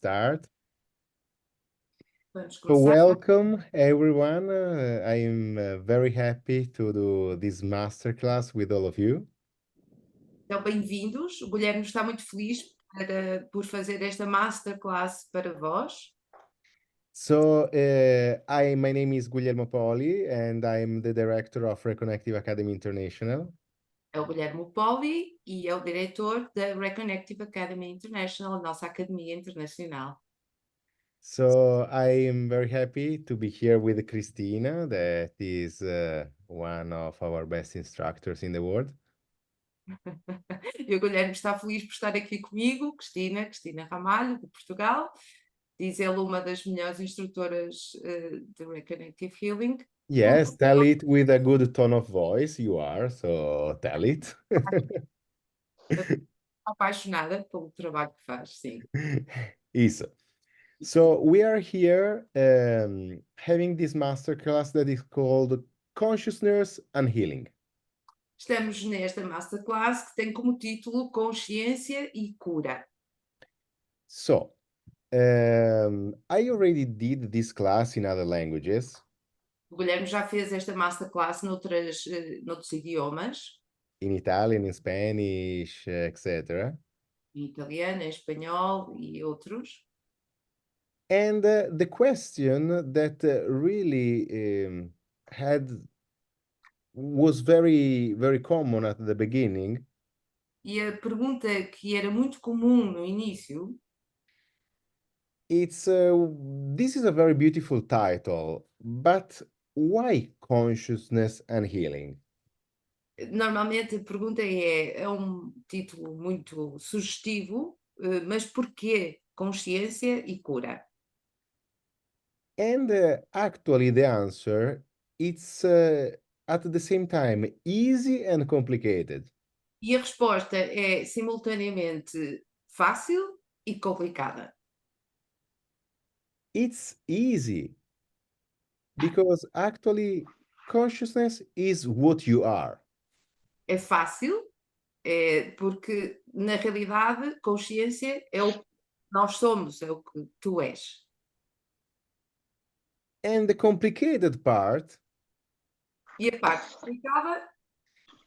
start. Vamos So começar. welcome everyone. I am very happy to do this masterclass with all of you. Então, bem-vindos. O Guilherme está muito feliz por fazer esta masterclass para vós. So my name is Guillermo Poli and I'm the director of Reconectiva Academy International. É o Guilherme Poli e é o diretor da Reconectiva Academy International, a nossa academia internacional. So I am very happy to be here with Christina, that is one of our best instructors in the world. E o Guilherme está feliz por estar aqui comigo, Cristina Ramalho, de Portugal. Diz ele uma das melhores instrutoras de Reconnective Healing. Yes, tell it with a good tone of voice. You are, so tell it. Apaixonada pelo trabalho que faz, sim. Isso. So we are here having this masterclass that is called Consciousness and Healing. Estamos nesta masterclass que tem como título Consciência e Cura. So I already did this class in other languages. O Guilherme já fez esta masterclass noutros idiomas, In Italian, in Spanish, etc. em italiano, em espanhol e outros. And the question that really was very, very common at the beginning. E a pergunta que era muito comum no início, This is a very beautiful title, but why consciousness and healing? normalmente a pergunta é um título muito sugestivo, mas porquê consciência e cura? And actually the answer, it's at the same time easy and complicated. E a resposta é simultaneamente fácil e complicada. It's easy because actually consciousness is what you are. É fácil, porque na realidade consciência é o que nós somos, é o que tu és. And the complicated part, E a parte complicada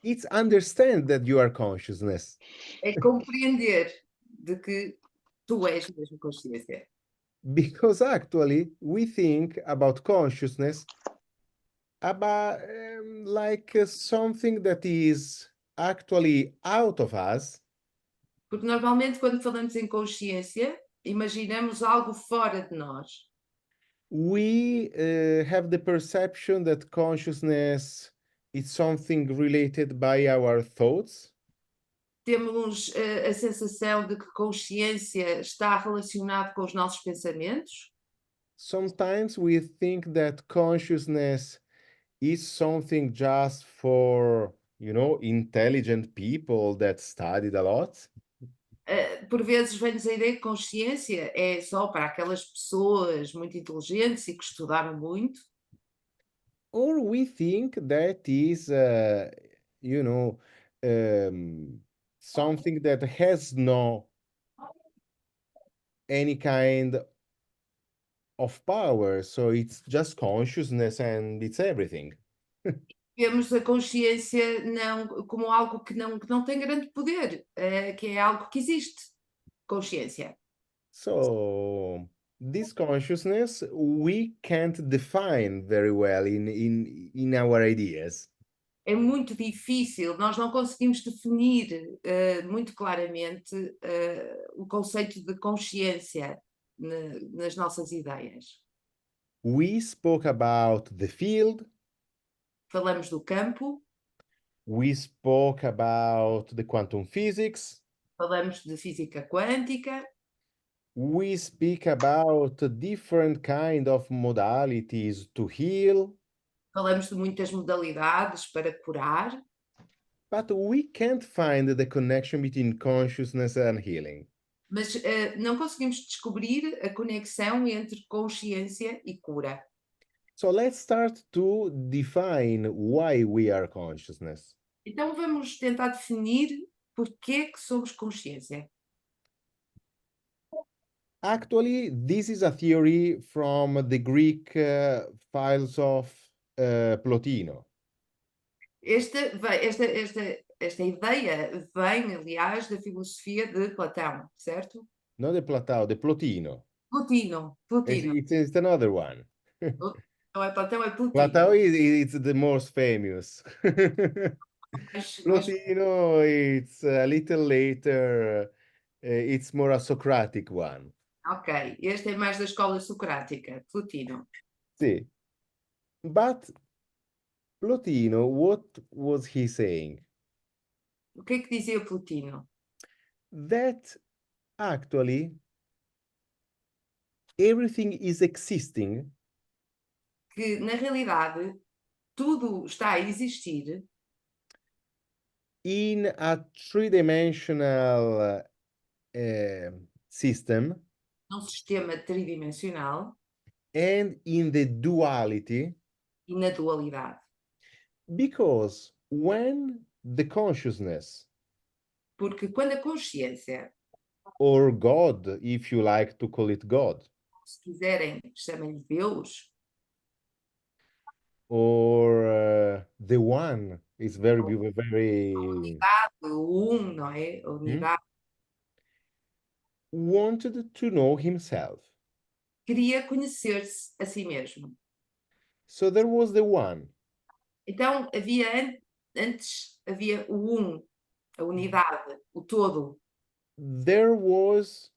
it's understand that you are consciousness. é compreender de que tu és mesmo consciência. Because actually we think about consciousness about something that is actually out of us. Porque normalmente quando falamos em consciência, imaginamos algo fora de nós. We have the perception that consciousness is something related by our thoughts. Temos a sensação de que consciência está relacionado com os nossos pensamentos. Sometimes we think that consciousness is something just for, intelligent people that studied a lot. Por vezes vem-nos a ideia que consciência é só para aquelas pessoas muito inteligentes e que estudaram muito. Or we think that is, you know, something that has no any kind of power. So it's just consciousness and it's everything. Vemos a consciência não, como algo que não tem grande poder, que é algo que existe. Consciência. So this consciousness we can't define very well in our ideas. É muito difícil, nós não conseguimos definir muito claramente o conceito de consciência nas nossas ideias. We spoke about the field. Falamos do campo, We spoke about the quantum physics. falamos de física quântica, We speak about different kind of modalities to heal, falamos de muitas modalidades para curar, but we can't find the connection between consciousness and healing. mas não conseguimos descobrir a conexão entre consciência e cura. So let's start to define why we are consciousness. Então vamos tentar definir porquê que somos consciência. Actually, this is a theory from the Greek philosopher Plotino. Esta ideia vem, aliás, da filosofia de Platão, certo? Not the Platão, the Plotino. Plotino, Plotino. It's another one. Não é Platão, é Plotino. Platão is the most famous. Mais Plotino, it's a little later. It's more a Socratic one. ok, este é mais da escola socrática, Plotino. See, but Plotino, what was he saying? O que é que dizia Plotino? That actually everything is existing Que, na realidade, tudo está a existir in a three-dimensional system num sistema tridimensional and in the duality, e na dualidade. because when the consciousness Porque quando a consciência, or God, if you like to call it God, se quiserem, chamem-lhe Deus, or the one is very o não é? A unidade, wanted to know himself. queria conhecer-se a si mesmo. So there was the one. Então, antes havia o a unidade, o todo. There was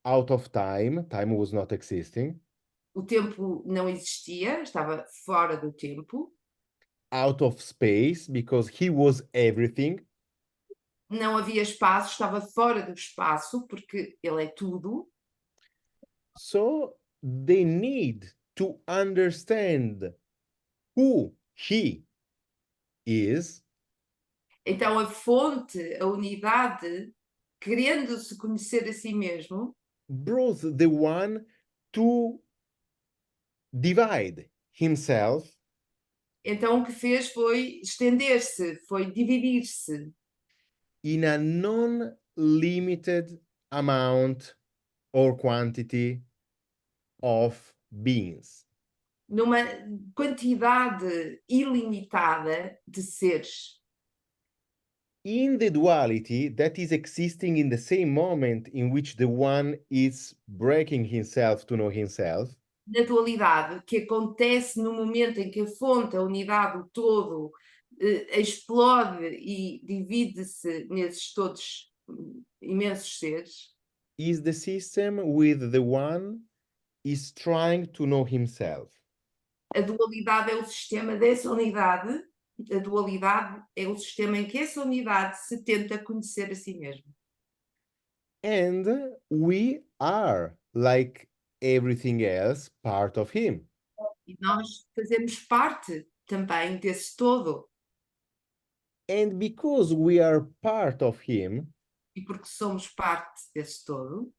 out of time was not existing. O tempo não existia, estava fora do tempo. Out of space, because he was everything. Não havia espaço, estava fora do espaço, porque ele é tudo. So they need to understand who he is. Então, a fonte, a unidade, querendo se conhecer a si mesmo, Brought the one to divide himself então o que fez foi estender-se, foi dividir-se in a non-limited amount or quantity of beings. numa quantidade ilimitada de seres. In the duality that is existing in the same moment in which the one is breaking himself to know himself, Na dualidade, que acontece no momento em que a fonte, a unidade, o todo, explode e divide-se nesses todos imensos seres, is the system with the one is trying to know himself. a dualidade é o sistema dessa unidade, a dualidade é o sistema em que essa unidade se tenta conhecer a si mesmo. And we are, like everything else, part of him. E nós fazemos parte também desse todo. And because we are part of him, E porque somos parte desse todo,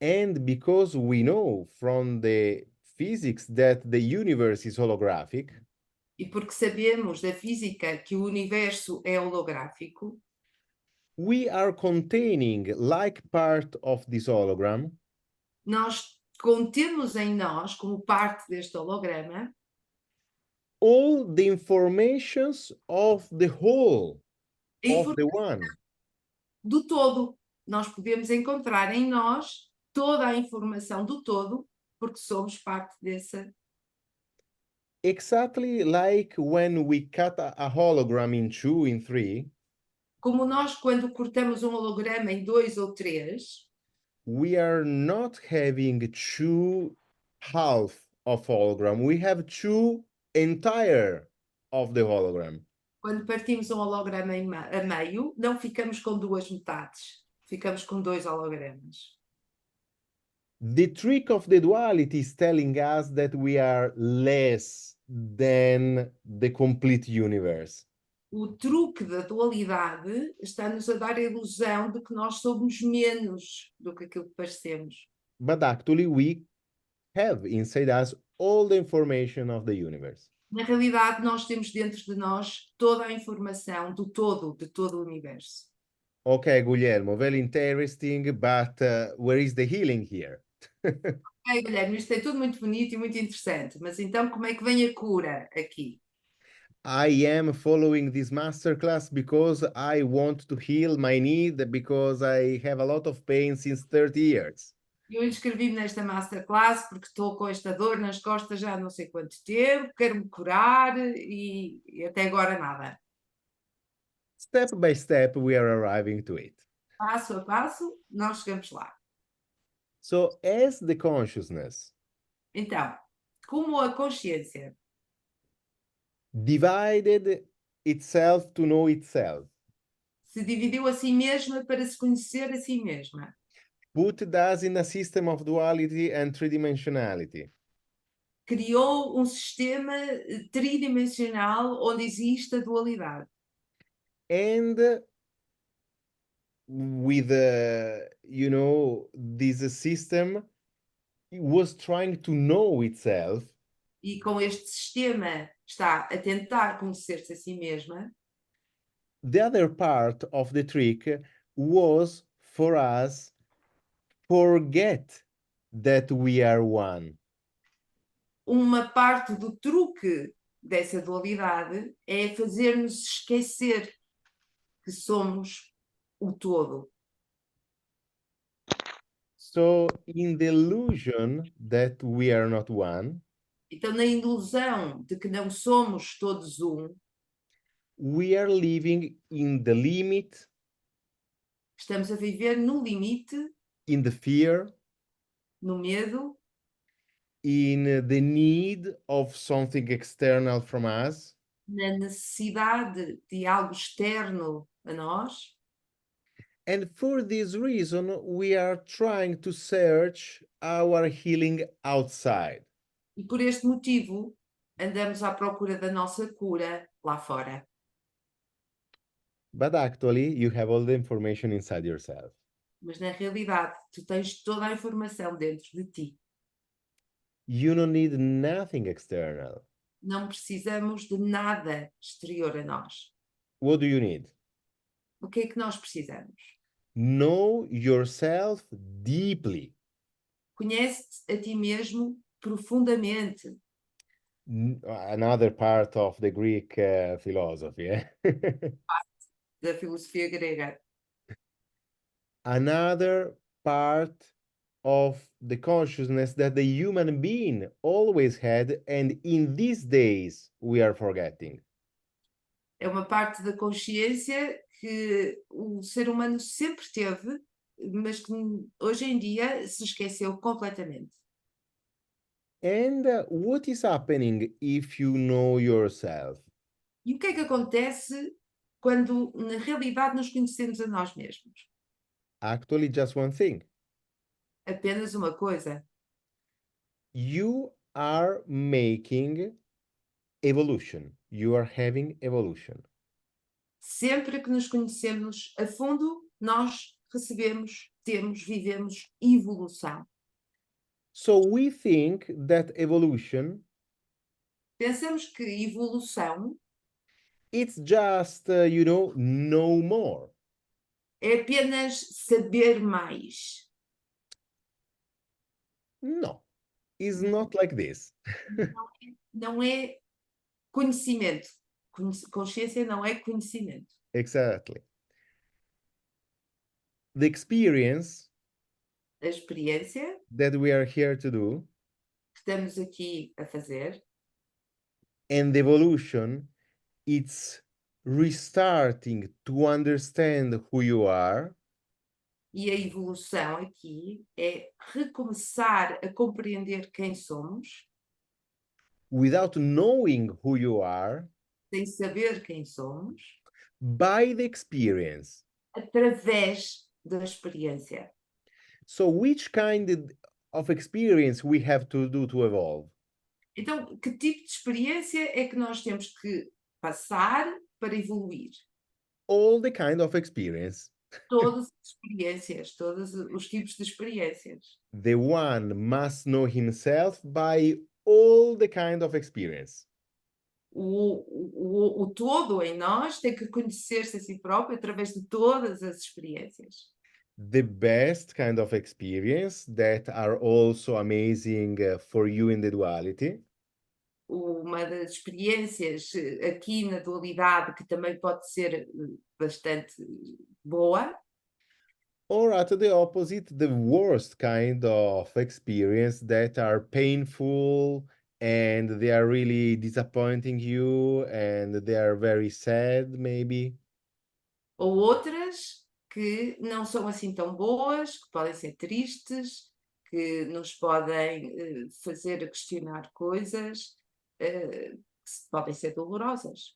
and because we know from the physics that the universe is holographic, e porque sabemos da física que o universo é holográfico, we are containing, like part of this hologram, nós contemos em nós, como parte deste holograma, all the informations of the whole, a of the one. do todo. Nós podemos encontrar em nós toda a informação do todo, porque somos parte dessa. Exactly like when we cut a hologram in 2, in 3, Como nós, quando cortamos um holograma em 2 ou 3, we are not having 2 half of hologram. We have 2 entire of the hologram. quando partimos um holograma a meio, não ficamos com 2 metades, ficamos com 2 hologramas. The trick of the duality is telling us that we are less than the complete universe. O truque da dualidade está-nos a dar a ilusão de que nós somos menos do que aquilo que parecemos. But actually, we have inside us all the information of the universe. Na realidade, nós temos dentro de nós toda a informação do todo, de todo o universo. Okay, Guglielmo, very interesting, but where is the healing here? Ok, Guilherme, isto é tudo muito bonito e muito interessante, mas então como é que vem a cura aqui? I am following this masterclass because I want to heal my need because I have a lot of pain since 30 years. Eu inscrevi-me nesta Masterclass porque estou com esta dor nas costas já há não sei quanto tempo, quero-me curar e até agora nada. Step by step, we are arriving to it. Passo a passo, nós chegamos lá. So, as the consciousness Então, como a consciência divided itself to know itself, se dividiu a si mesma para se conhecer a si mesma, put us in a system of duality and three-dimensionality, criou um sistema tridimensional onde existe a dualidade. and with this system was trying to know itself. E com este sistema está a tentar conhecer-se a si mesma. The other part of the trick was for us forget that we are one. Uma parte do truque dessa dualidade é fazer-nos esquecer que somos o todo. So, in the illusion that we are not one, Então, na ilusão de que não somos todos um, we are living in the limit, estamos a viver no limite, in the fear, no medo, in the need of something external from us. na necessidade de algo externo a nós. And for this reason, we are trying to search our healing outside. E por este motivo, andamos à procura da nossa cura lá fora. But actually, you have all the information inside yourself. Mas na realidade, tu tens toda a informação dentro de ti. You don't need nothing external. Não precisamos de nada exterior a nós. What do you need? O que é que nós precisamos? Know yourself deeply. Conhece-te a ti mesmo profundamente. Another part of the Greek philosophy. Da filosofia grega. Another part of the consciousness that the human being always had, and in these days we are forgetting. É uma parte da consciência que o ser humano sempre teve, mas que hoje em dia se esqueceu completamente. And what is happening if you know yourself? E o que é que acontece quando na realidade nos conhecemos a nós mesmos? Actually, just one thing. Apenas uma coisa. You are making evolution. You are having evolution. Sempre que nos conhecemos a fundo, nós recebemos, temos, vivemos evolução. So we think that evolution, Pensamos que evolução it's just, know more. é apenas saber mais. No, it's not like this. Não é conhecimento. Consciência não é conhecimento. Exactly. The experience A experiência that we are here to do que estamos aqui a fazer and the evolution, it's restarting to understand who you are e a evolução aqui é recomeçar a compreender quem somos, without knowing who you are sem saber quem somos, by the experience. através da experiência. So which kind of experience we have to do to evolve? Então, que tipo de experiência é que nós temos que passar para evoluir? All the kind of experience. Todas as experiências, todos os tipos de experiências. The one must know himself by all the kind of experience. o todo em nós tem que conhecer-se a si próprio através de todas as experiências. The best kind of experience that are also amazing for you in the duality. Uma das experiências aqui na dualidade que também pode ser bastante boa, Or at the opposite, the worst kind of experience that are painful and they are really disappointing you and they are very sad, maybe. ou outras que não são assim tão boas, que podem ser tristes, que nos podem fazer questionar coisas, que podem ser dolorosas.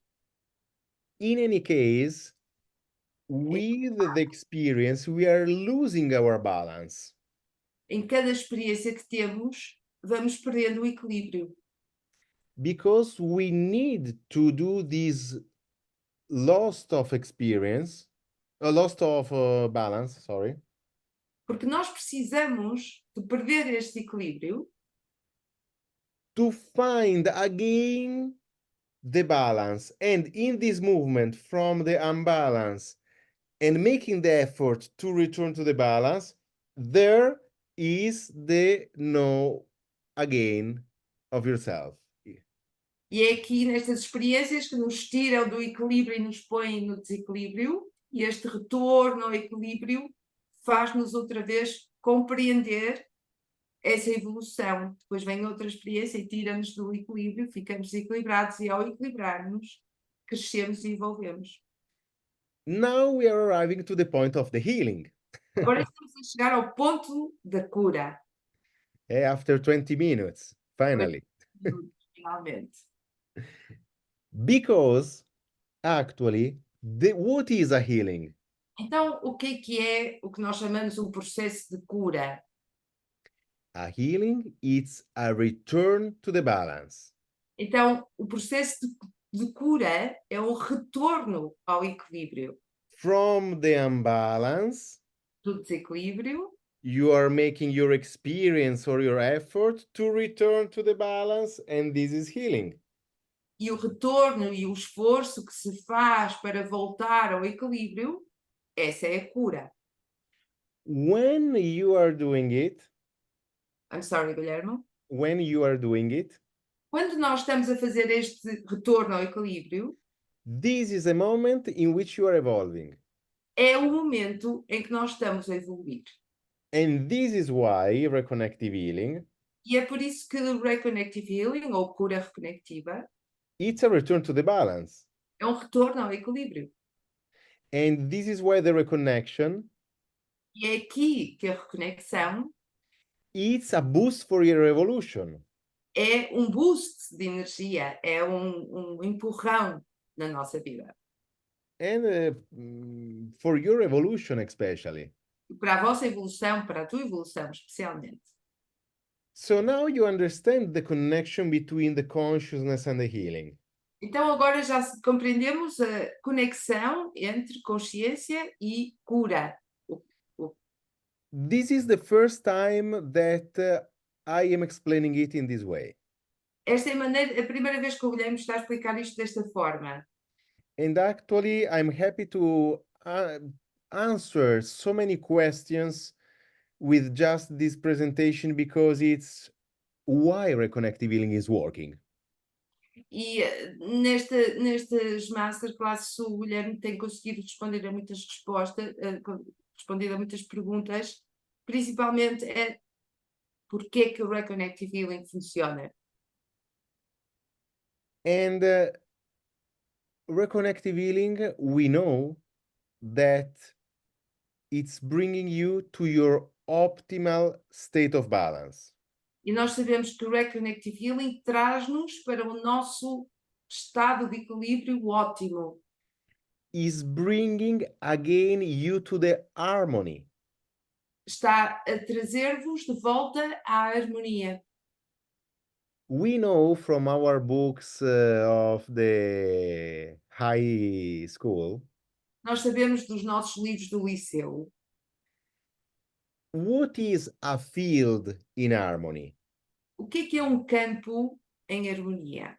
In any case, with the experience, we are losing our balance Em cada experiência que temos, vamos perdendo o equilíbrio, because we need to do this loss of experience, a loss of balance, sorry, porque nós precisamos de perder este equilíbrio to find again the balance. And in this movement from the unbalance and making the effort to return to the balance, there is the know again of yourself. e é aqui nestas experiências que nos tiram do equilíbrio e nos põem no desequilíbrio, e este retorno ao equilíbrio faz-nos outra vez compreender essa evolução. Depois vem outra experiência e tira-nos do equilíbrio, ficamos desequilibrados e ao equilibrar-nos, crescemos e evolvemos. Now we are arriving to the point of the healing. Agora estamos a chegar ao ponto da cura. After 20 minutes, finally. Finalmente. Because actually, what is a healing? Então, o que é o que nós chamamos um processo de cura? A healing is a return to the balance. Então, o processo de cura é um retorno ao equilíbrio. From the unbalance, Do desequilíbrio, you are making your experience or your effort to return to the balance, and this is healing. e o retorno e o esforço que se faz para voltar ao equilíbrio, essa é a cura. When you are doing it, I'm sorry, Guilherme. when you are doing it, Quando nós estamos a fazer este retorno ao equilíbrio, this is a moment in which you are evolving. é o momento em que nós estamos a evoluir. And this is why reconnective healing, E é por isso que o Reconective Healing, ou cura reconectiva, it's a return to the balance. é um retorno ao equilíbrio. And this is why the reconnection, E é aqui que a reconexão it's a boost for your evolution. é um boost de energia, é um empurrão na nossa vida. And for your evolution especially. E para a vossa evolução, para a tua evolução especialmente. So now you understand the connection between the consciousness and the healing. Então agora já compreendemos a conexão entre consciência e cura. This is the first time that I am explaining it in this way. Esta é a primeira vez que o Guilherme está a explicar isto desta forma. And actually, I'm happy to answer so many questions with just this presentation because it's why reconnective healing is working. E nestas masterclasses o Guilherme tem conseguido responder a muitas respondido a muitas perguntas, principalmente é porquê que o Reconective Healing funciona. And reconnective healing, we know that it's bringing you to your optimal state of balance. E nós sabemos que o Reconective Healing traz-nos para o nosso estado de equilíbrio ótimo. Is bringing again you to the harmony. Está a trazer-vos de volta à harmonia. We know from our books of the high school Nós sabemos dos nossos livros do liceu what is a field in harmony. o que é um campo em harmonia.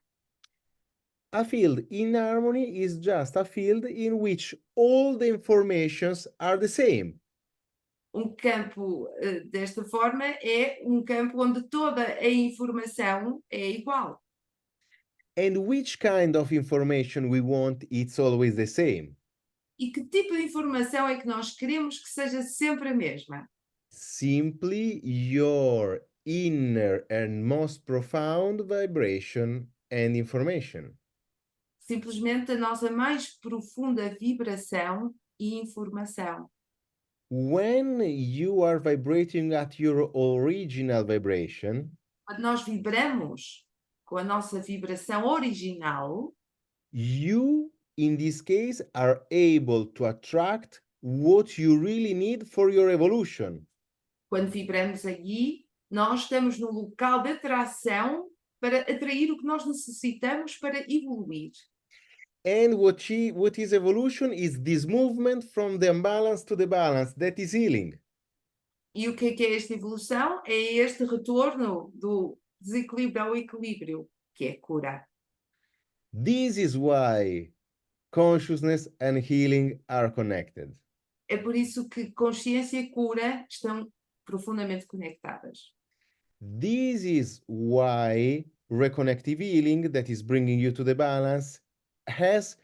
A field in harmony is just a field in which all the informations are the same. Campo desta forma é campo onde toda a informação é igual. And which kind of information we want, it's always the same. E que tipo de informação é que nós queremos que seja sempre a mesma? Simply your inner and most profound vibration and information. Simplesmente a nossa mais profunda vibração e informação. When you are vibrating at your original vibration, Quando nós vibramos com a nossa vibração original, you, in this case, are able to attract what you really need for your evolution. quando vibramos aí, nós estamos no local de atração para atrair o que nós necessitamos para evoluir. And what is evolution is this movement from the imbalance to the balance, that is healing. E o que é esta evolução? É este retorno do desequilíbrio ao equilíbrio, que é cura. This is why consciousness and healing are connected. É por isso que consciência e cura estão profundamente conectadas. This is why reconnective healing, that is bringing you to the balance, has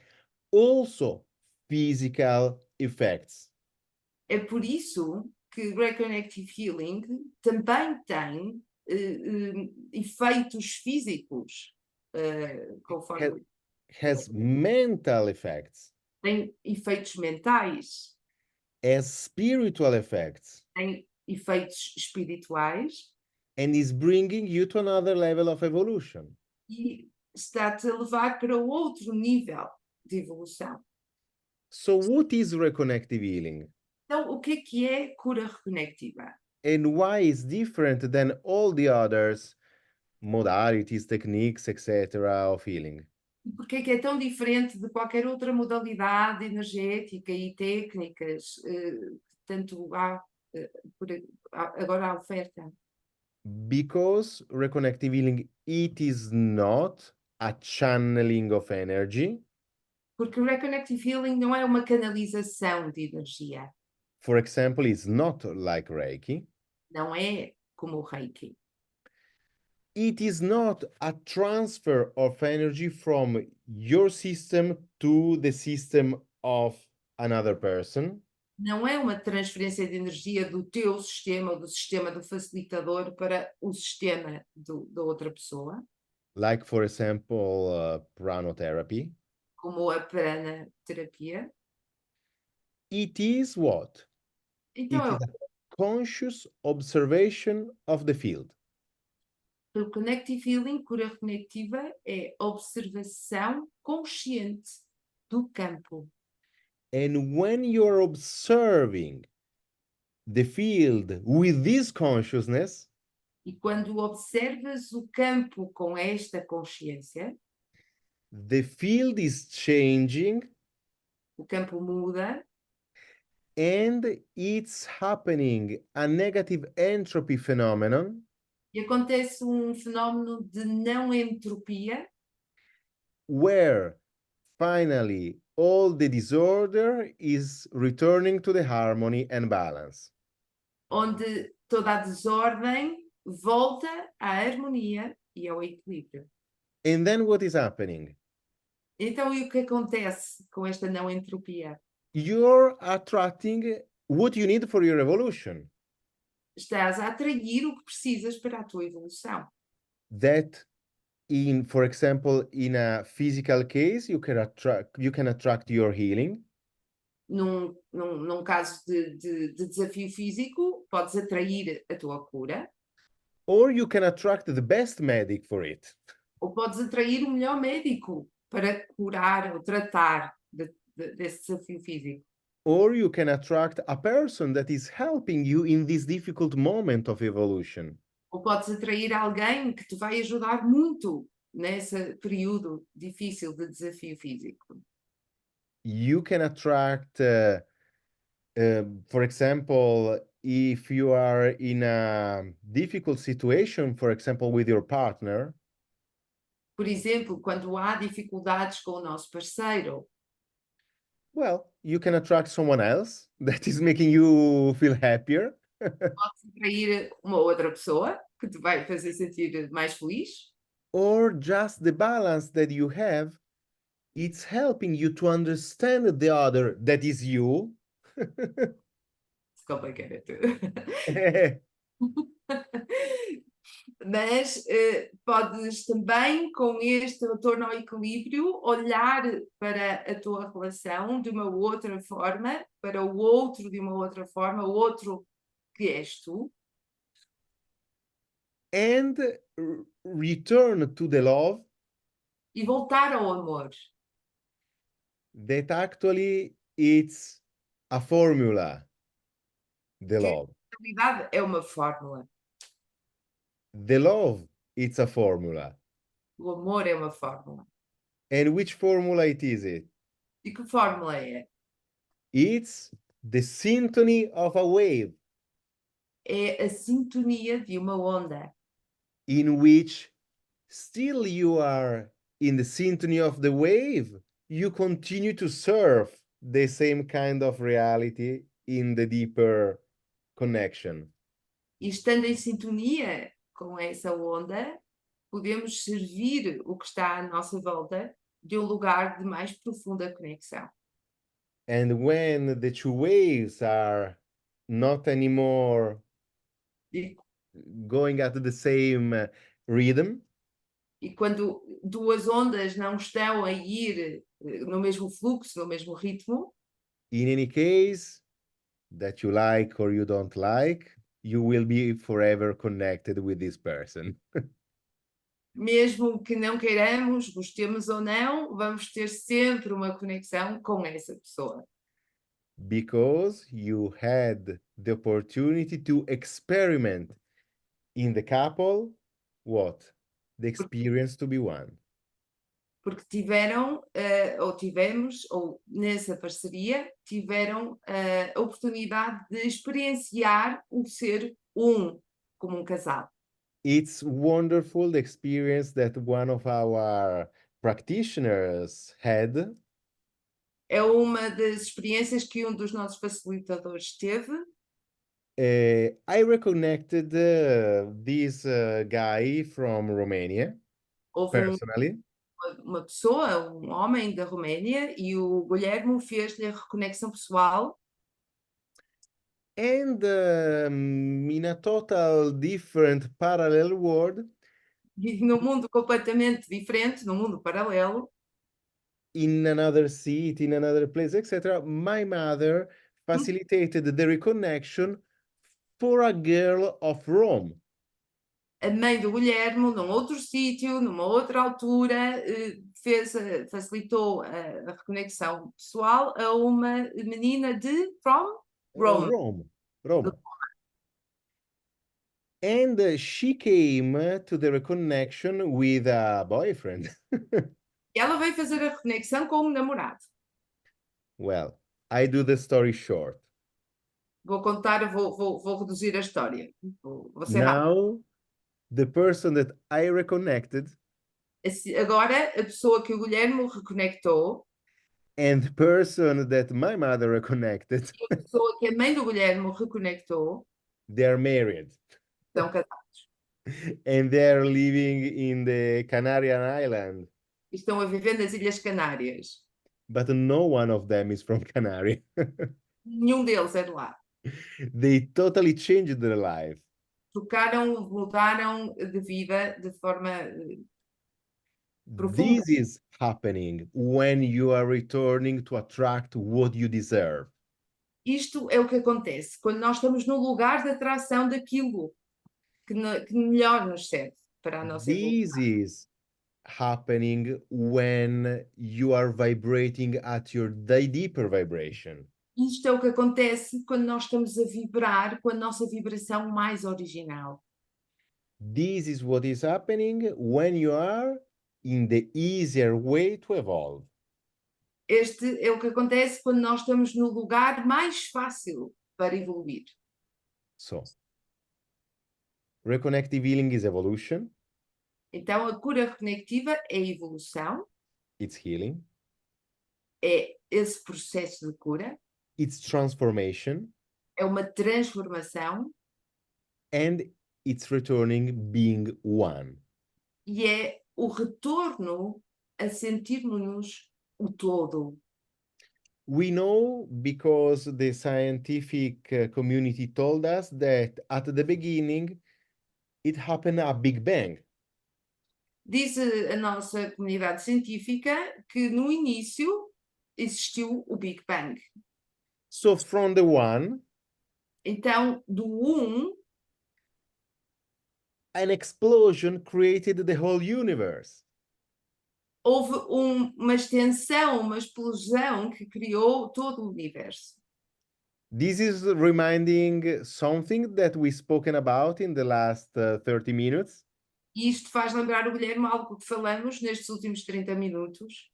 also physical effects. É por isso que Reconective Healing também tem efeitos físicos, conforme Has mental effects, tem efeitos mentais, has spiritual effects, tem efeitos espirituais and is bringing you to another level of evolution. e está-te a levar para outro nível de evolução. So what is reconnective healing? Então, o que é cura reconectiva? And why is different than all the others modalities, techniques, etc. of healing? E porque é tão diferente de qualquer outra modalidade energética e técnicas que tanto há agora à oferta? Because reconnective healing, it is not a channeling of energy. Porque o Reconnective Healing não é uma canalização de energia, For example, it's not like Reiki. não é como o Reiki. It is not a transfer of energy from your system to the system of another person. Não é uma transferência de energia do teu sistema ou do sistema do facilitador para o sistema da outra pessoa, Like, for example, pranotherapy. como a prana-terapia. It is what? Então, It is a conscious observation of the field. o Connective Healing, cura reconectiva, é observação consciente do campo. And when you're observing the field with this consciousness, E quando observas o campo com esta consciência, the field is changing o campo muda and it's happening a negative entropy phenomenon e acontece fenómeno de não entropia, where finally all the disorder is returning to the harmony and balance. onde toda a desordem volta à harmonia e ao equilíbrio. And then what is happening? Então, e o que acontece com esta não entropia? You're attracting what you need for your evolution. Estás a atrair o que precisas para a tua evolução. That for example, in a physical case, you can attract your healing. Num caso de desafio físico, podes atrair a tua cura. Or you can attract the best medic for it. Ou podes atrair o melhor médico para curar ou tratar desse desafio físico. Or you can attract a person that is helping you in this difficult moment of evolution. Ou podes atrair alguém que te vai ajudar muito nesse período difícil de desafio físico. You can attract, for example, if you are in a difficult situation, for example, with your partner. Por exemplo, quando há dificuldades com o nosso parceiro, Well, you can attract someone else that is making you feel happier, pode atrair uma outra pessoa que te vai fazer sentir mais feliz, or just the balance that you have, it's helping you to understand the other that is you. se complicated. Mas podes também, com este retorno ao equilíbrio, olhar para a tua relação de uma outra forma, para o outro de uma outra forma, o outro que és tu, And return to the love e voltar ao amor, that actually it's a formula, the que love. na realidade é uma fórmula. The love, it's a formula. O amor é uma fórmula. And which formula it is it? E que fórmula é? It's the symphony of a wave É a sintonia de uma onda, in which still you are in the symphony of the wave. You continue to surf the same kind of reality in the deeper connection. e estando em sintonia com essa onda, podemos servir o que está à nossa volta de um lugar de mais profunda conexão. And when the two waves are not anymore E, going at the same rhythm, e quando duas ondas não estão a ir no mesmo fluxo, no mesmo ritmo, in any case, that you like or you don't like, you will be forever connected with this person. mesmo que não queiramos, gostemos ou não, vamos ter sempre uma conexão com essa pessoa. Because you had the opportunity to experiment in the couple what? The experience to be one. Porque tiveram, ou tivemos, ou nessa parceria, tiveram a oportunidade de experienciar o ser um, como um casal. It's wonderful the experience that one of our practitioners had. É uma das experiências que um dos nossos facilitadores teve. I reconnected this guy from Romania Houve personally. uma pessoa, um homem da Roménia, e o Guilherme fez-lhe a reconexão pessoal. And in a total different parallel world, E num mundo completamente diferente, num mundo paralelo, in another city, in another place, etc., my mother facilitated the reconnection for a girl of Rome. a mãe do Guilherme, num outro sítio, numa outra altura, facilitou a reconexão pessoal a uma menina de from Rome. Rome, Roma. And she came to the reconnection with a boyfriend. E ela veio fazer a reconexão com um namorado. Well, I do the story short. Vou contar, vou reduzir a história. Vou ser rápido. Now, the person that I reconnected Agora, a pessoa que o Guilherme reconectou, and the person that my mother reconnected, e a pessoa que a mãe do Guilherme reconectou, they are married estão casados. and they are living in the Canarian island, E estão a viver nas Ilhas Canárias. but no one of them is from Canary. Nenhum deles é de lá. They totally changed their life. Trocaram, mudaram de vida de forma profunda. This is happening when you are returning to attract what you deserve. Isto é o que acontece quando nós estamos no lugar de atração daquilo que melhor nos serve para a nossa evolução. This is happening when you are vibrating at your deeper vibration. Isto é o que acontece quando nós estamos a vibrar com a nossa vibração mais original. This is what is happening when you are in the easier way to evolve. Este é o que acontece quando nós estamos no lugar mais fácil para evoluir. So, reconnective healing is evolution. Então, a cura reconectiva é evolução, it's healing, é esse processo de cura, it's transformation, é uma transformação and it's returning being one. e é o retorno a sentirmos-nos o todo. We know because the scientific community told us that at the beginning it happened a Big Bang. Diz a nossa comunidade científica que no início existiu o Big Bang. So from the one, Então, do an explosion created the whole universe. houve uma extensão, uma explosão que criou todo o universo. This is reminding something that we've spoken about in the last 30 minutes. E isto faz lembrar o Guilherme algo que falamos nestes últimos 30 minutos.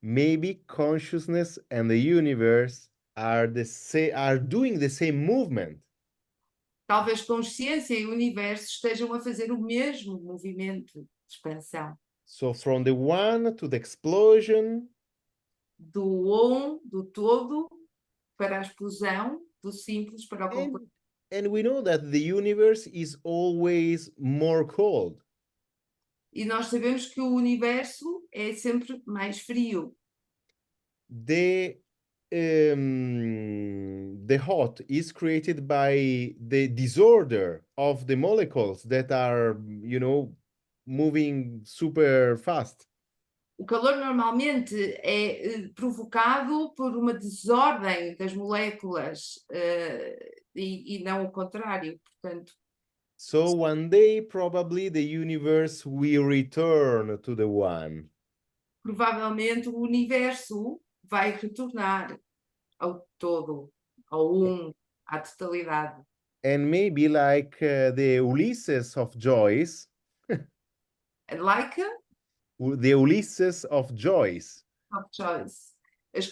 Maybe consciousness and the universe are doing the same movement. Talvez consciência e o universo estejam a fazer o mesmo movimento de expansão. So from the one to the explosion, Do todo para a explosão, do simples para o complexo. and we know that the universe is always more cold. E nós sabemos que o universo é sempre mais frio. The hot is created by the disorder of the molecules that are, moving super fast. O calor normalmente é provocado por uma desordem das moléculas e não o contrário. Portanto, So one day, probably the universe will return to the one. provavelmente o universo vai retornar ao todo, ao à totalidade. And maybe like the Ulysses of Joyce, Like the Ulysses of Joyce. of choice. As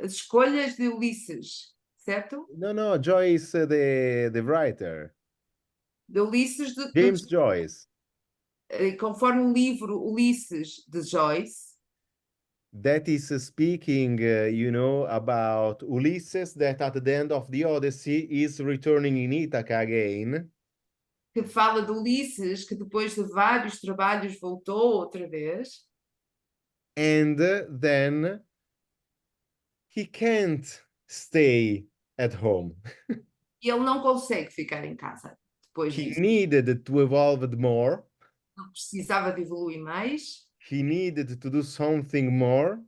escolhas de Ulisses, certo? No, Joyce, the writer. De Ulisses, James Joyce. conforme o livro Ulisses de Joyce, That is speaking, about Ulysses that at the end of the Odyssey is returning in Ithaca again. que fala de Ulisses, que depois de vários trabalhos voltou outra vez. And then he can't stay at home. E ele não consegue ficar em casa depois He disso. needed to evolve more. Ele precisava de evoluir mais, He needed to do something more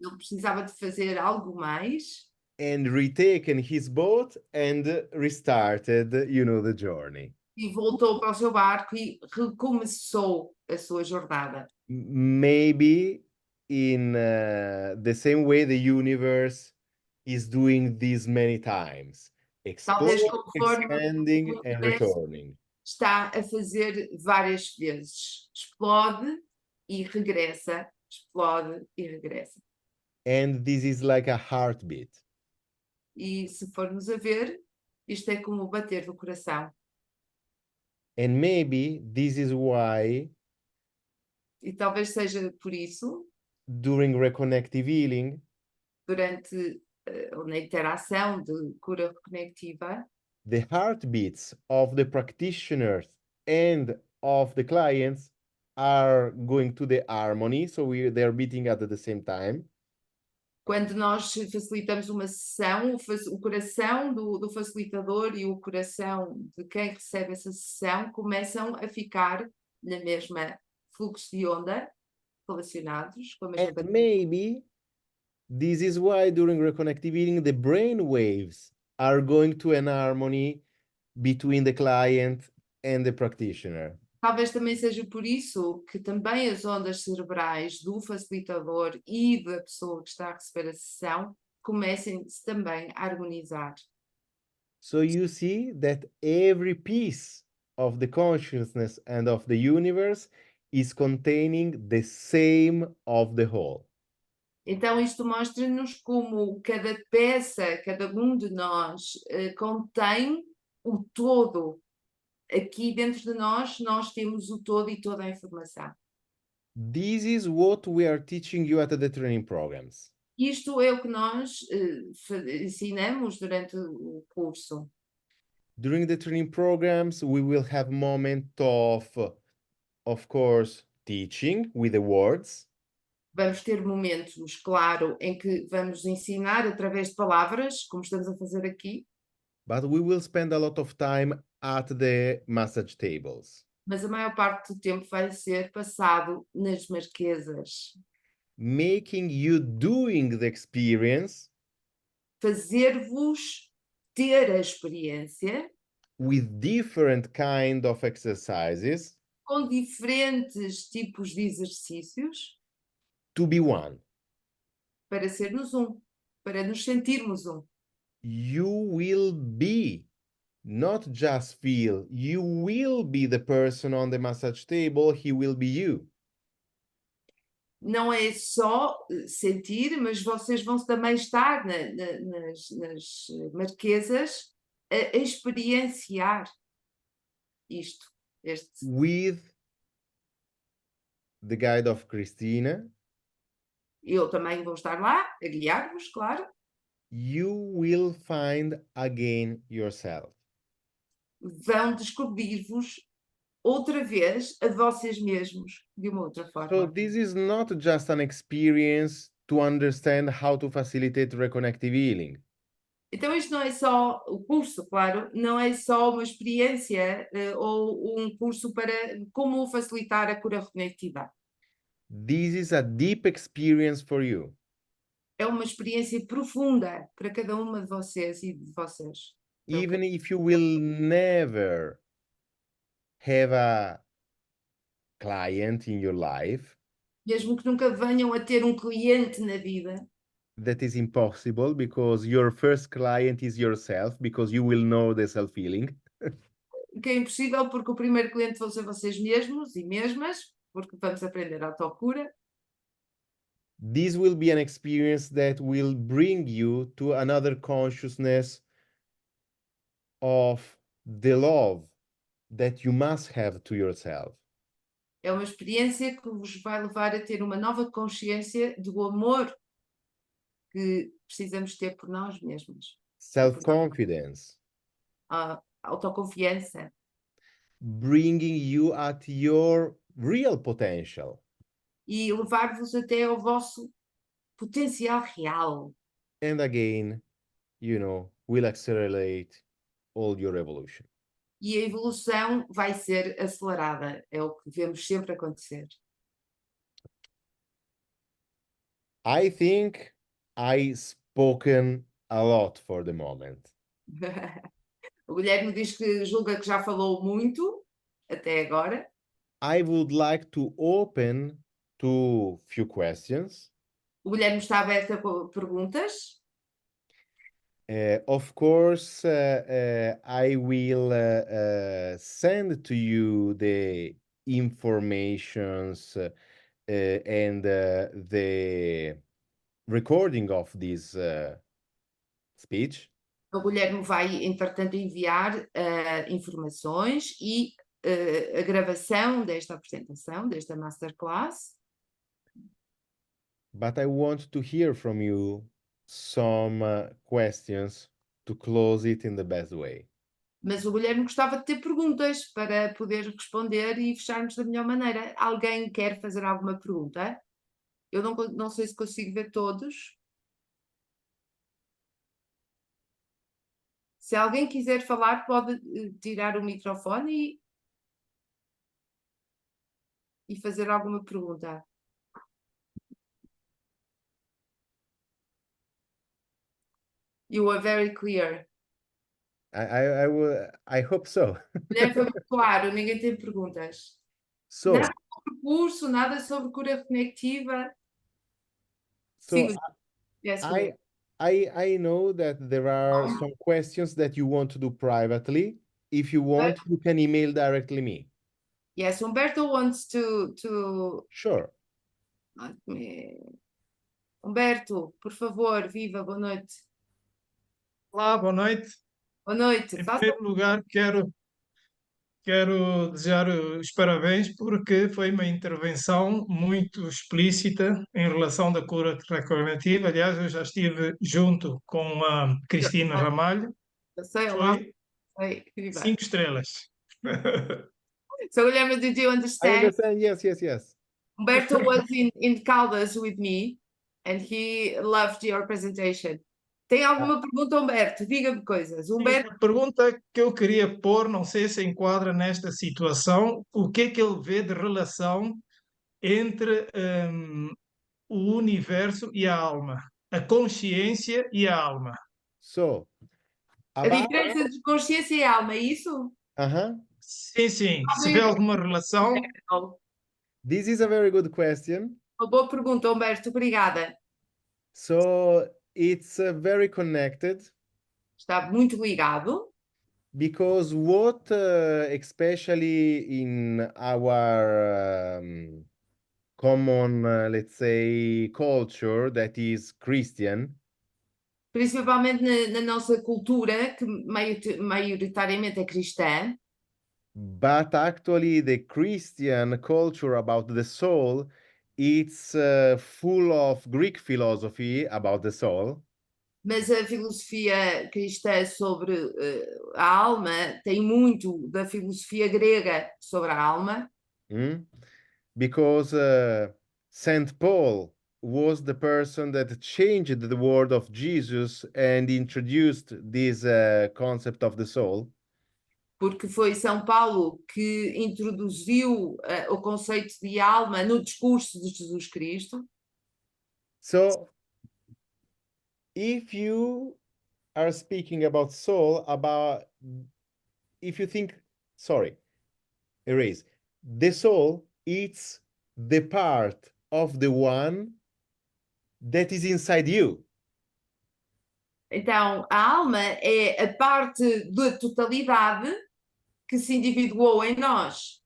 ele precisava de fazer algo mais and retaken his boat and restarted, the journey. e voltou para o seu barco e recomeçou a sua jornada. Maybe in the same way the universe is doing this many times, Talvez exploding, conforme expanding, o and universo returning. está a fazer várias vezes. Explode e regressa, explode e regressa. And this is like a heartbeat. E se formos a ver, isto é como o bater do coração. And maybe this is why E talvez seja por isso, during reconnective healing, durante na interação de cura reconectiva, the heartbeats of the practitioners and of the clients are going to the harmony, so they're beating at the same time. quando nós facilitamos uma sessão, o coração do facilitador e o coração de quem recebe essa sessão começam a ficar na mesma fluxo de onda, relacionados com a mesma And maybe this is why during reconnective healing, the brain waves are going to an harmony between the client and the practitioner. Talvez também seja por isso que também as ondas cerebrais do facilitador e da pessoa que está a receber a sessão comecem-se também a harmonizar. So you see that every piece of the consciousness and of the universe is containing the same of the whole. Então isto mostra-nos como cada peça, cada um de nós contém o todo aqui dentro de nós temos o todo e toda a informação. This is what we are teaching you at the training programs. Isto é o que nós ensinamos durante o curso. During the training programs, we will have moment of course, teaching with the words. Vamos ter momentos, claro, em que vamos ensinar através de palavras, como estamos a fazer aqui, But we will spend a lot of time at the massage tables, mas a maior parte do tempo vai ser passado nas marquesas. making you doing the experience Fazer-vos ter a experiência with different kind of exercises com diferentes tipos de exercícios to be one. para sermos um, para nos sentirmos um. You will be, not just feel, you will be the person on the massage table, he will be you. Não é só sentir, mas vocês vão também estar nas marquesas a experienciar isto. With the guide of Christina, Eu também vou estar lá a guiar-vos, claro. you will find again yourself. Vão descobrir-vos outra vez a vocês mesmos de uma outra So forma. this is not just an experience to understand how to facilitate reconnective healing. Então isto não é só o curso, claro, não é só uma experiência ou um curso para como facilitar a cura reconectiva. This is a deep experience for you. É uma experiência profunda para cada uma de vocês e de vocês. Even if you will never have a client in your life, Mesmo que nunca venham a ter um cliente na vida, that is impossible because your first client is yourself, because you will know the self-healing. que é impossível porque o primeiro cliente vão ser vocês mesmos e mesmas, porque vamos aprender a autocura. This will be an experience that will bring you to another consciousness of the love that you must have to yourself. É uma experiência que vos vai levar a ter uma nova consciência do amor que precisamos ter por nós mesmos. Self-confidence, A autoconfiança bringing you at your real potential. e levar-vos até ao vosso potencial real. And again, will accelerate all your evolution. E a evolução vai ser acelerada, é o que vemos sempre acontecer. I think I spoken a lot for the moment. O Guilherme diz que julga que já falou muito até agora. I would like to open to few questions. O Guilherme está aberto a perguntas. Of course, I will send to you the informations and the recording of this speech. O Guilherme vai, entretanto, enviar informações e a gravação desta apresentação, desta Masterclass. But I want to hear from you some questions to close it in the best way. Mas o Guilherme gostava de ter perguntas para poder responder e fecharmos da melhor maneira. Alguém quer fazer alguma pergunta? Eu não sei se consigo ver todos. Se alguém quiser falar, pode tirar o microfone e fazer alguma pergunta. You are very clear. I hope so. Guilherme, foi muito claro, ninguém tem perguntas. So, Nada sobre o curso, nada sobre cura reconectiva. so Sim, yes, I know that there are some questions that you want to do privately. If you want, you can email directly me. yes, Humberto wants to Sure. Humberto, por favor, viva, boa noite. Olá, boa noite. Boa noite. Em primeiro lugar, quero desejar os parabéns porque foi uma intervenção muito explícita em relação da cura reconectiva. Aliás, eu já estive junto com a Cristina Ramalho, Eu sei, olá. foi Sei, viva. 5 estrelas. So, Guilherme, did you I understand? understand. Yes, yes, yes. Humberto was in Caldas with me and he loved your presentation. Tem alguma pergunta, Humberto? Diga-me coisas. Sim, Humberto, a pergunta que eu queria pôr, não sei se enquadra nesta situação, o que é que ele vê de relação entre o universo e a alma, a consciência e a alma? So, a about, diferença de consciência e alma, é isso? uh-huh. Sim, sim. Se vê alguma relação, This is a very good question. Uma boa pergunta, Humberto. Obrigada. So it's very connected Está muito ligado. because what, especially in our common, let's say, culture that is Christian, Principalmente na nossa cultura, que maioritariamente é cristã, but actually the Christian culture about the soul, it's full of Greek philosophy about the soul. mas a filosofia cristã sobre a alma tem muito da filosofia grega sobre a alma, Because Saint Paul was the person that changed the word of Jesus and introduced this concept of the soul. porque foi São Paulo que introduziu o conceito de alma no discurso de Jesus Cristo. So, if you are speaking about soul, if you think, sorry, erase, the soul, it's the part of the one that is inside you. Então, a alma é a parte da totalidade que se individuou em nós.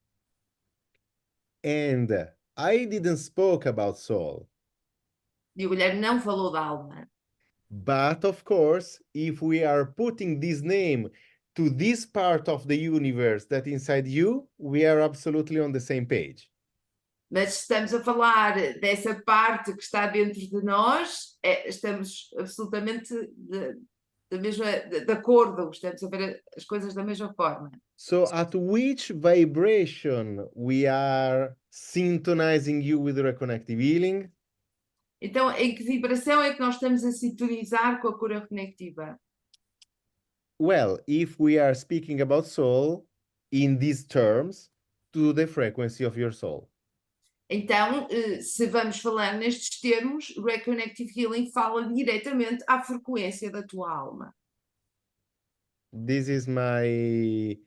And I didn't spoke about soul. E o Guilherme não falou da alma. But of course, if we are putting this name to this part of the universe that inside you, we are absolutely on the same page. Mas estamos a falar dessa parte que está dentro de nós, estamos absolutamente de acordo, estamos a ver as coisas da mesma forma. So at which vibration we are synchronizing you with reconnective healing? Então, em que vibração é que nós estamos a sintonizar com a cura reconectiva? Well, if we are speaking about soul in these terms, to the frequency of your soul. Então, se vamos falar nestes termos, Reconective Healing fala diretamente à frequência da tua alma. This is my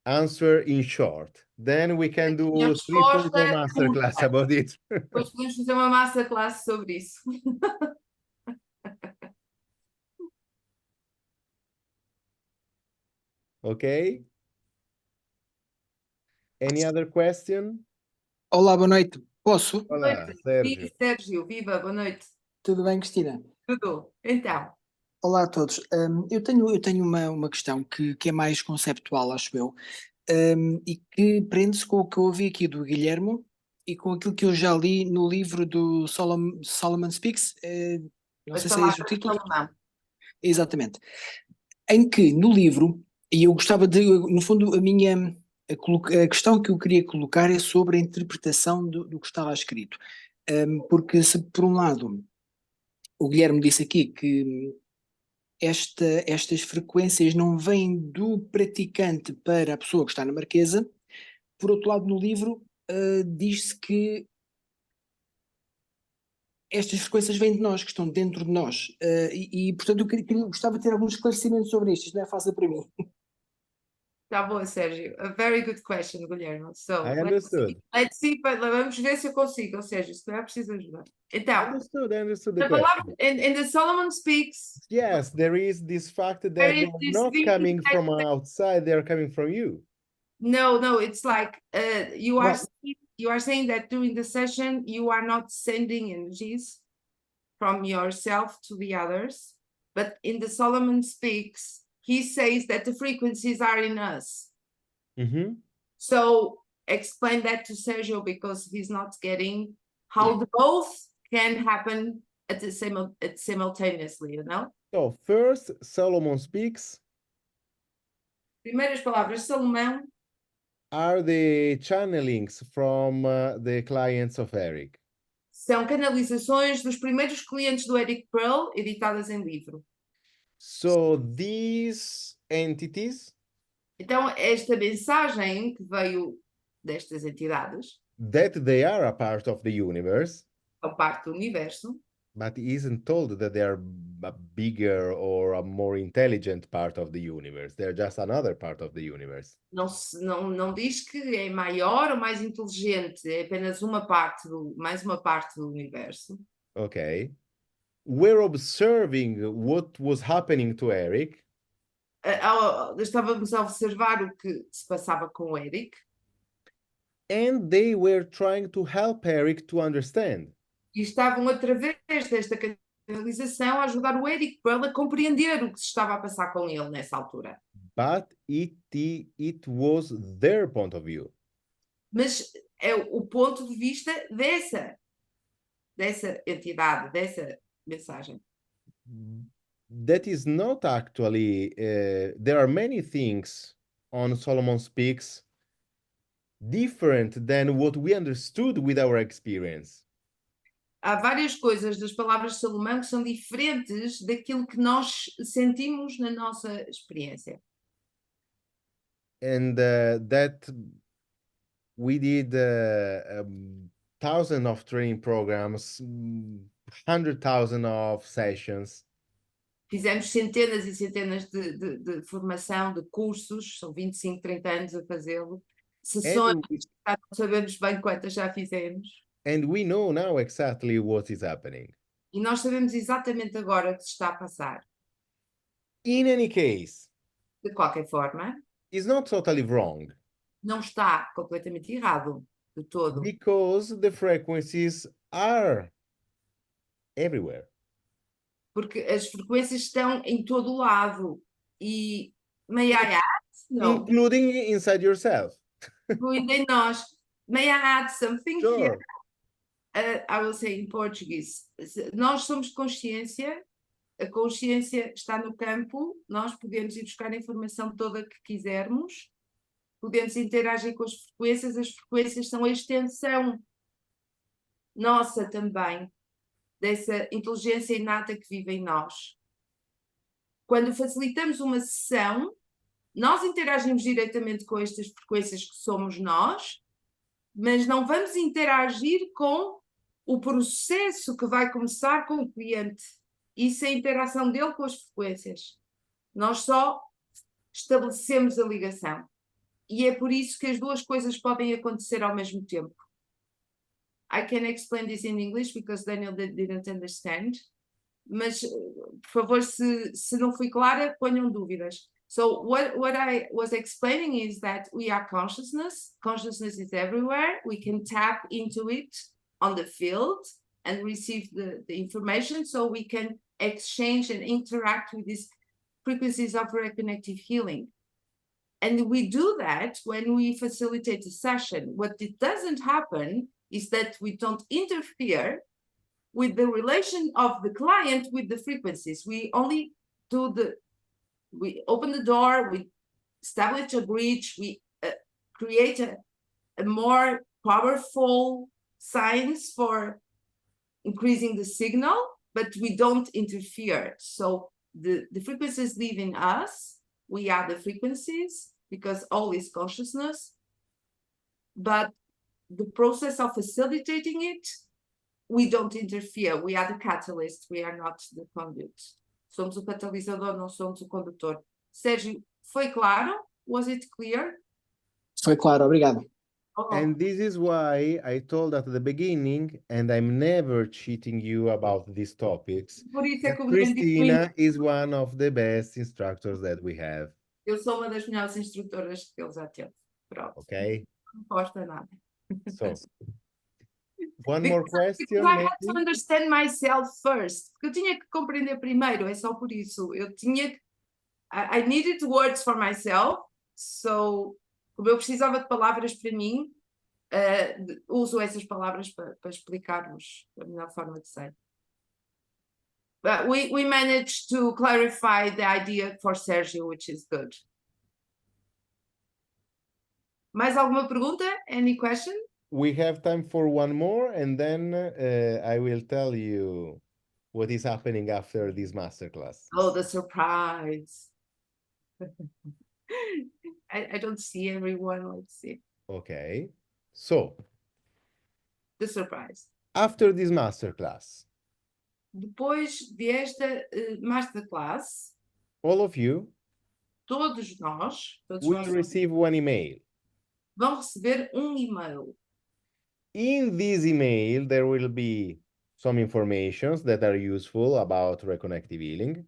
answer in short. Then we can do Minha 3 resposta more masterclass curta. about it. Depois podemos fazer uma masterclass sobre isso. Okay? Any other question? Olá, boa noite. Posso? Olá, Boa noite. Sérgio. Sérgio, viva, boa noite. Tudo bem, Cristina? Tudo. Então, Olá a todos. Eu tenho uma questão que é mais conceptual, acho eu, e que prende-se com o que eu ouvi aqui do Guilhermo e com aquilo que eu já li no livro do Solomon Speaks, não as sei se é esse o palavras título. de Salomão. Exatamente. Em que no livro, e eu gostava de, no fundo, a questão que eu queria colocar é sobre a interpretação do que estava escrito. Porque se por um lado o Guilherme disse aqui que estas frequências não vêm do praticante para a pessoa que está na Marquesa, por outro lado no livro diz-se que estas frequências vêm de nós, que estão dentro de nós, portanto eu gostava de ter alguns esclarecimentos sobre isto não é fácil para mim. Tá bom, Sérgio. A very good question, Guilherme. So, I understood. let's see, vamos ver se eu consigo, Sérgio, se calhar preciso ajudar. Então, I understood the a palavra, question. in the Solomon Speaks, Yes, there is this fact that there they is are this not thing coming that- from outside, they are coming from you. no, it's like you are No. you are saying that during the session you are not sending energies from yourself to the others, but in the Solomon Speaks, he says that the frequencies are in us. So explain that to Sergio, because he's not getting how the both can happen at the same simultaneously, you know? So first, Solomon speaks Primeiras palavras de Salomão are the channelings from the clients of Eric. são canalizações dos primeiros clientes do Eric Pearl, editadas em livro. So these entities Então, esta mensagem que veio destas entidades, that they are a part of the universe, são parte do universo, but isn't told that they are a bigger or a more intelligent part of the universe. They're just another part of the universe. não diz que é maior ou mais inteligente, é apenas mais uma parte do universo. Okay. We're observing what was happening to Eric. Estávamos a observar o que se passava com o Eric. And they were trying to help Eric to understand. E estavam, através desta canalização, a ajudar o Eric Pearl a compreender o que se estava a passar com ele nessa altura. But it was their point of view. Mas é o ponto de vista dessa entidade, dessa mensagem. That is not actually, there are many things on Solomon Speaks different than what we understood with our experience. Há várias coisas das palavras de Salomão que são diferentes daquilo que nós sentimos na nossa experiência. And that we did thousands of training programs, 100,000 of sessions. Fizemos centenas e centenas de formação, de cursos, são 25, 30 anos a fazê-lo. Sessões, não sabemos bem quantas já fizemos. And we know now exactly what is happening. E nós sabemos exatamente agora o que se está a passar. In any case, De qualquer forma, it's not totally wrong. não está completamente errado de todo. Because the frequencies are everywhere. Porque as frequências estão em todo o lado. E may I add? No, Including inside yourself. incluindo em nós. May I add something Sure. here? I will say in Portuguese. Nós somos consciência, a consciência está no campo, nós podemos ir buscar a informação toda que quisermos, podemos interagir com as frequências são a extensão nossa também, dessa inteligência inata que vive em nós. Quando facilitamos uma sessão, nós interagimos diretamente com estas frequências que somos nós, mas não vamos interagir com o processo que vai começar com o cliente. Isso é a interação dele com as frequências. Nós só estabelecemos a ligação. E é por isso que as duas coisas podem acontecer ao mesmo tempo. I can explain this in English because Daniel didn't understand. Mas, por favor, se não fui clara, ponham dúvidas. So what I was explaining is that we are consciousness. Consciousness is everywhere. We can tap into it on the field and receive the information, so we can exchange and interact with these frequencies of reconnective healing. And we do that when we facilitate a session. What it doesn't happen is that we don't interfere with the relation of the client with the frequencies. We only we open the door, we establish a bridge, we create a more powerful science for increasing the signal, but we don't interfere. So the frequencies live in us, we are the frequencies, because all is consciousness, but the process of facilitating it, we don't interfere. We are the catalyst, we are not the conduit. Somos o catalisador, não somos o condutor. Sérgio, foi claro? Was it clear? Foi claro, obrigado. And this is why I told at the beginning, and I'm never cheating you about these topics, Por isso é that que o William Christina is one of the best instructors that we have. Eu sou uma das melhores instrutoras que ele já teve. Pronto. Okay? Não importa nada. So, one more question, Because I had to maybe? understand myself first. Porque eu tinha que compreender primeiro, é só por isso. Eu tinha I needed words for myself, so Como eu precisava de palavras para mim, uso essas palavras para explicar-vos a melhor forma de ser. But we managed to clarify the idea for Sergio, which is good. Mais alguma pergunta? Any question? We have time for one more, and then I will tell you what is happening after this masterclass. Oh, the surprise. I don't see everyone. Let's see. Okay. So, The surprise. after this masterclass, Depois desta masterclass, all of you todos nós will receive one email. vão receber e-mail. In this email, there will be some informations that are useful about reconnective healing.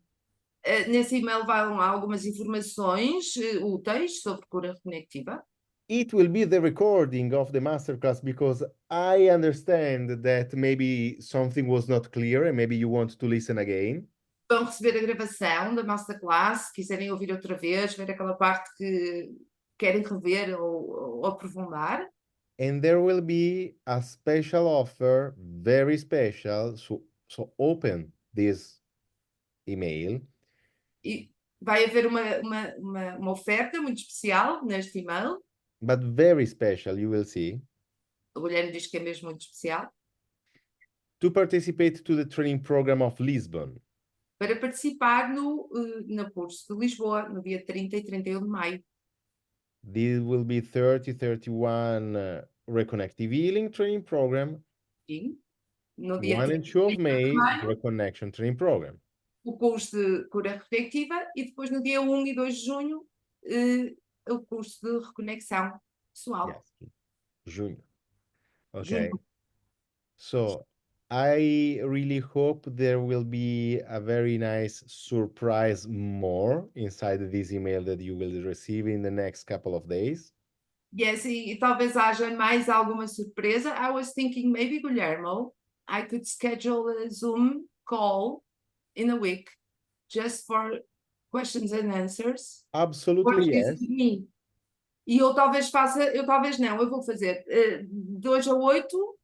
Nesse e-mail vão algumas informações úteis sobre cura reconectiva. It will be the recording of the masterclass because I understand that maybe something was not clear and maybe you want to listen again. Vão receber a gravação da masterclass, se quiserem ouvir outra vez, ver aquela parte que querem rever ou aprofundar. And there will be a special offer, very special, so open this email. E vai haver uma oferta muito especial neste e-mail. But very special, you will see. O Guilherme diz que é mesmo muito especial. To participate to the training program of Lisbon. Para participar no curso de Lisboa, no dia 30 e 31 de maio. This will be 30-31 Reconective Healing Training Program. Sim. No dia 1 and 2 of May, maio, Reconexão Training Program. o curso de cura reconectiva e depois no dia 1 e 2 de junho o curso de reconexão pessoal. Yes. Junho. Okay. Junho. So I really hope there will be a very nice surprise more inside this email that you will receive in the next couple of days. Yes, e talvez haja mais alguma surpresa. I was thinking maybe, Guilherme, I could schedule a Zoom call in a week just for questions and answers. Absolutely, yes. E eu talvez não, eu vou fazer de 2 a 8,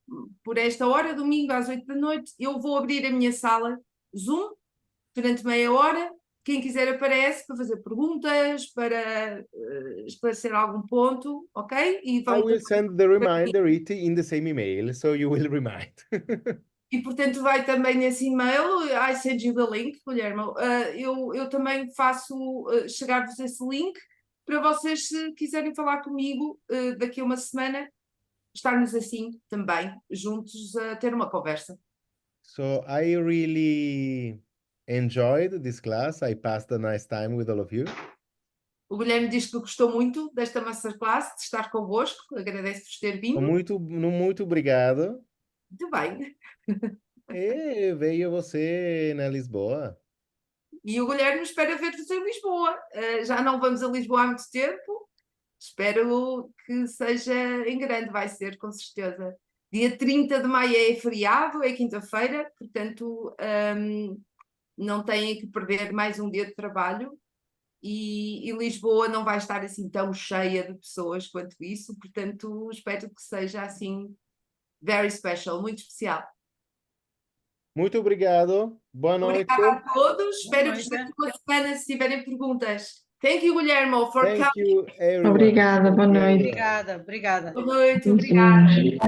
por esta hora, domingo às 8 da noite, eu vou abrir a minha sala Zoom durante meia hora. Quem quiser aparece para fazer perguntas, para esclarecer algum ponto, ok? E I will send the reminder in the same email, so you will remind. E portanto vai também nesse e-mail, I send you the link, Guilherme. Eu também faço chegar-vos esse link para vocês, se quiserem falar comigo daqui a uma semana, estarmos assim também, juntos, a ter uma conversa. So I really enjoyed this class. I passed a nice time with all of you. O Guilherme diz que gostou muito desta masterclass, de estar convosco, agradece-vos ter vindo. Muito obrigado. Muito bem. E veio você na Lisboa. E o Guilherme espera ver-vos em Lisboa. Já não vamos a Lisboa há muito tempo. Espero que seja em grande, vai ser, com certeza. Dia 30 de maio é feriado, é quinta-feira, portanto não têm que perder mais um dia de trabalho. E Lisboa não vai estar assim tão cheia de pessoas quanto isso, portanto espero que seja assim very special, muito especial. Muito obrigado. Boa noite. Obrigada a todos. Espero que estejam uma semana se tiverem perguntas. Thank you, Guilherme, for coming. Thank you, everyone. Obrigada, boa noite. Obrigada. Boa noite, obrigada.